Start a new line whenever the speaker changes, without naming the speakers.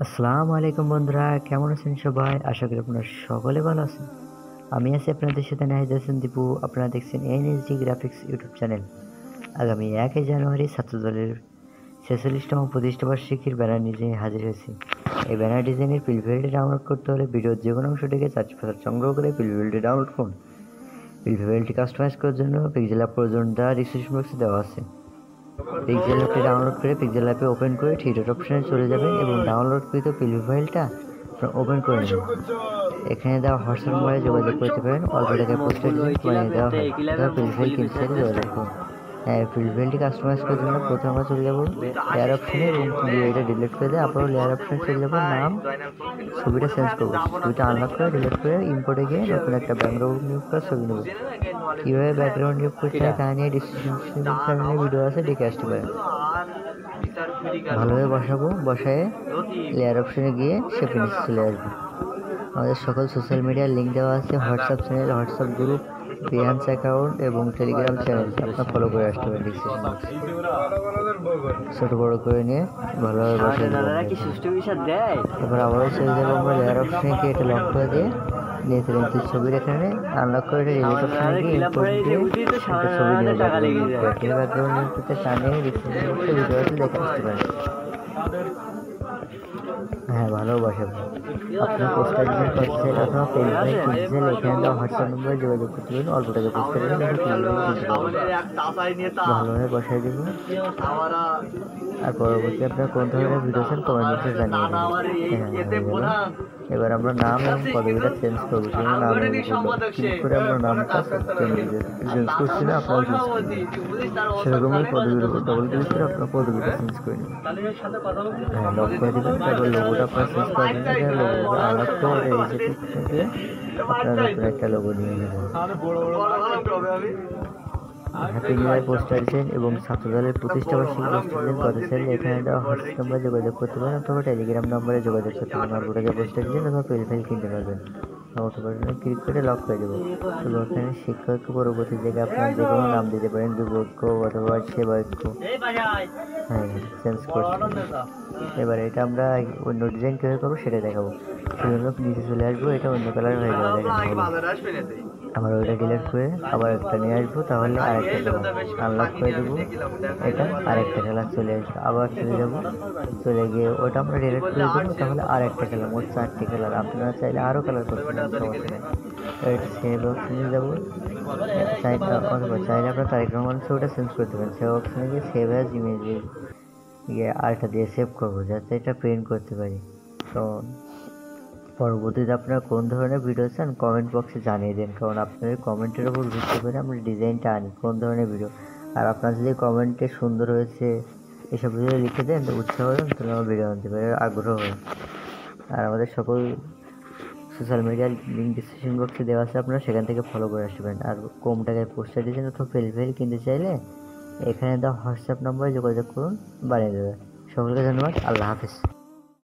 আসসালামু আলাইকুম বন্ধুরা, কেমন আছেন সবাই? আশা করি আপনারা সকলে ভালো আছেন। আমি আছি আপনাদের সাথে নাহিদ হাসান দীপু। আপনারা দেখছেন এনএসডি গ্রাফিক্স ইউটিউব চ্যানেল। আগামী 1 জানুয়ারি ছাত্রদলের 46তম প্রতিষ্ঠাবার্ষিকীর ব্যানার নিয়ে হাজির হয়েছি। এই ব্যানার ডিজাইনের পিলফিলটি ডাউনলোড করতে হলে ভিডিওর যে কোনো অংশ থেকে 4 সংগ্রহ করে পিলফিলটি ডাউনলোড করুন। পিলফিলটি কাস্টমাইজ করার জন্য পিক্সেল অ্যাপ প্রয়োজন, যা ডিসক্রিপশন বক্সে দেওয়া আছে। পিক্সেল অ্যাপটি ডাউনলোড করে পিক্সেল অ্যাপে ওপেন করে থ্রি ডট অপশনে চলে যাবেন এবং ডাউনলোডকৃত পিএলপি ফাইলটা ওপেন করে নেবেন। এখানে দেওয়া হোয়াটসঅ্যাপ নম্বরে যোগাযোগ করতে পারেন। অল্প টাকায় পোস্টার ডিজাইন বানিয়ে দেওয়া হয়। পিএলপি ফাইল কিনতে চাইলে যোগাযোগ করুন। পিএলপি ফাইলটি কাস্টমাইজ করার জন্য প্রথমে আমরা চলে যাবো লেয়ার অপশনে এবং এটা ডিলিট করে দিয়ে আবারও লেয়ার অপশনে চলে যাবো। নাম, ছবিটা চেঞ্জ করবো। ছবিটা আনলক করে ডিলিট করে ইম্পোর্টে গিয়ে নতুন একটা ব্যাকগ্রাউন্ড নিয়োগ করে ছবি নেব। কীভাবে ব্যাকগ্রাউন্ড নিয়োগ করতে হয় তা নিয়ে ডিসক্রিপশন ভিডিও আছে, দেখে আসতে পারেন। ভালোভাবে বসাবো, বসায় লেয়ার অপশনে গিয়ে শেপে নিচে চলে আসবো। আমাদের সকল সোশ্যাল মিডিয়ার লিঙ্ক দেওয়া আছে, WhatsApp channel, WhatsApp group, Behance account এবং টেলিগ্রাম চ্যানেল। আপনার ফলো করে আসতে পারেন। ডিসক্রিপশন ছোট বড় করে নিয়ে ভালোভাবে বসিয়ে দেবো। এবার আবারও চলে যাবো আমরা লেয়ার অপশনে গিয়ে এটা লক করে দিয়ে নিচে ছবির এখানে আনলক করে ডিলিট অপশনে গিয়ে ইম্পোর্ট দিয়ে একটা ছবি নিয়ে যাবো। ব্যাকগ্রাউন্ড নিতে টানিয়ে ডিসক্রিপশন বক্সে ভিডিও আছে, দেখে আসতে পারেন। হ্যাঁ, ভালো বসাবো। আপনার পোস্টার ডিজাইন করতে চাইলে অথবা পেজ বাই কিনতে চাইলে এখানে দেওয়া হোয়াটসঅ্যাপ নম্বরে যোগাযোগ করতে পারেন। অল্প টাকা পোস্টার ডিজাইন ভালোভাবে বসাই দেবো। আর পরবর্তী আপনার কোন ধরনের ভিডিও চান কমেন্ট বক্সে জানিয়ে দেবেন। এবার আমরা নাম এবং পদবিটা চেঞ্জ করবো। নাম ক্লিক করে আমরা নামটা চেঞ্জ করছি না, আপনারা সেরকমই পদবির উপর ডবল ক্লিক করে আপনার পদবিটা চেঞ্জ করে নেবেন। হ্যাঁ, লক করে দেবেন। তারপর লোগোটা আপনার চেঞ্জ করে দেবেন। লোগোটা আলাদা করে দিয়ে আপনার নতুন একটা লোগো নিয়ে নেবেন। Happy new year poster design এবং ছাত্রদলের প্রতিষ্ঠাবার্ষিকী পোস্টার ডিজাইন করতে চাইলে এখানে দেওয়া হোয়াটসঅ্যাপ নম্বরে যোগাযোগ করতে পারেন অথবা টেলিগ্রাম নম্বরে যোগাযোগ করতে পারেন। অল্প টাকা পোস্টার ডিজাইন অথবা পেজ ফাইল কিনতে পারবেন। ক্লিক করে লক করে দেবো। এবং এখানে শিক্ষক পরবর্তী জায়গায় আপনার যে কোনো নাম দিতে পারেন, যুবক্য অথবা সেবাক্য। হ্যাঁ, চেঞ্জ করছি। এবার এটা আমরা অন্য ডিজাইন কীভাবে করবো সেটা দেখাবো। সেজন্য নিচে চলে আসবো, এটা অন্য কালার হয়ে যাবে। আবার ওইটা ডিলিট করে আবার একটা নিয়ে আসবো, তাহলে আরেকটা কালার আনলক করে দেবো। এটা আরেকটা কালার চলে আসবে। আবার চলে যাবো, চলে গিয়ে ওটা আমরা ডিলিট করে দেবো, তাহলে আরেকটা কালার, মোট 4টি কালার। আপনারা চাইলে আরও কালার করতে পারেন, সমস্যা নেই। এটা সেভ অপশনে যাবো। অথবা চাইলে আপনার তারিখ রহমান ছবিটা চেঞ্জ করতে পারেন। সেভ অপশনে গিয়ে সেভ অ্যাজ ইমেজ গিয়ে আরেকটা দিয়ে সেভ করবো, যাতে এটা প্রিন্ট করতে পারি। তো পরবর্তীতে আপনারা কোন ধরনের ভিডিও চান কমেন্ট বক্সে জানিয়ে দেন, কারণ আপনাদের কমেন্টের উপর ভিত্তি করে আমরা ডিজাইনটা আনি কোন ধরনের ভিডিও। আর আপনার যদি কমেন্টে সুন্দর হয়েছে এসব ভিডিও লিখে দেন, উৎসাহ দেন, তাহলে আমার ভিডিও আনতে পারে আগ্রহ হয়। আর আমাদের সকল সোশ্যাল মিডিয়ার লিঙ্ক ডিসক্রিপশন বক্সে দেওয়া আছে, আপনারা সেখান থেকে ফলো করে আসবেন। আর কম টাকায় পোস্টার ডিজাইন অথবা পেজ কিনতে চাইলে এখানে দেওয়া হোয়াটসঅ্যাপ নম্বরে যোগাযোগ করুন, বানিয়ে দেবে। সকলকে ধন্যবাদ। আল্লাহ হাফেজ।